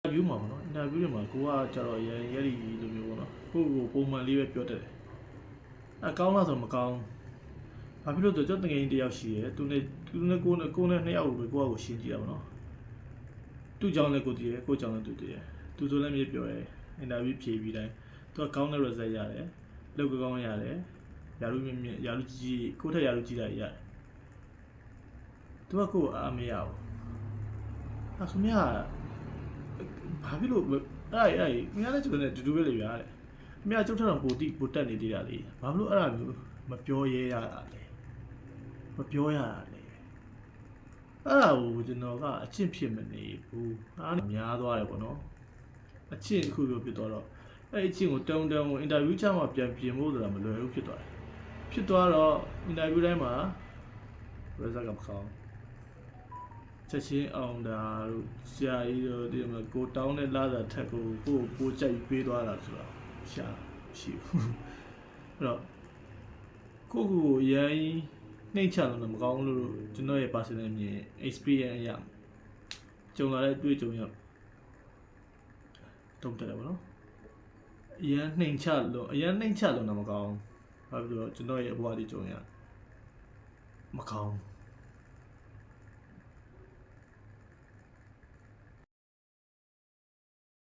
interview မှာပေါ့နော် interview တွေမှာကိုကကြတော့ရဲဒီလိုမျိုးပေါ့နော်ကိုကိုပုံမှန်လေးပဲပြောတတ်တယ်အကောင်းလားဆိုမကောင်းဘာဖြစ်လို့တော့ကျွန်တော်တကယ်တယောက်ရှိရဲသူနဲ့ကိုနဲ့နှစ်ယောက်ကိုပဲကိုကရှင်းကြည့်ရပါတော့သူ့ကြောင့်လည်းကိုတည်ရဲကိုကြောင့်လည်းသူတည်ရဲသူဆိုလည်းမြေပြောရဲ interview ဖြေပြီးတိုင်းသူကကောင်းတဲ့ result ရတယ်လောက်ကောင်းရတယ်ရာလူကြီးကိုထက်ရာလူကြီးတာရတယ်သူကကိုအားမရဘူးအဆမြဘာဖြစ်လို့အဲ့မြားလည်းကျွန်တော်နဲ့တူပဲလေဗျာတဲ့မြားကျုပ်ထတော့ပိုတက်နေသေးတာလေဘာဖြစ်လို့အဲ့ဒါမျိုးမပြောရဲရတာလဲမပြောရတာလေအဲ့ဒါကိုကျွန်တော်ကအချစ်ဖြစ်မနေဘူးအားများသွားတယ်ပေါ့နော်အချစ်တစ်ခုမျိုးဖြစ်သွားတော့အဲ့အချစ်ကိုတုံအင်တာဗျူးချမှာပြန်ပြင်ဖို့ဆိုတာမလွယ်ဘူးဖြစ်သွားတယ်ဖြစ်သွားတော့အင်တာဗျူးတိုင်းမှာ result ကမကောင်းချက်ချင်းအောင်တာတို့ဆရာကြီးတို့ဒီမှာကိုတောင်းတဲ့လာတာထက်ကိုကြိုက်ပေးသွားတာဆိုတာရှာရှိဘူးအဲ့တော့ကိုရန်နှိမ့်ချလို့မကောင်းလို့ကျွန်တော်ရဲ့ personal အမြင် experience အရကြုံလာတဲ့တွေ့ကြုံရတုံးတယ်ပေါ့နော်အရန်နှိမ့်ချလို့တော့မကောင်းဘာဖြစ်လို့ကျွန်တော်ရဲ့အဘွားဒီကြုံရမကောင်း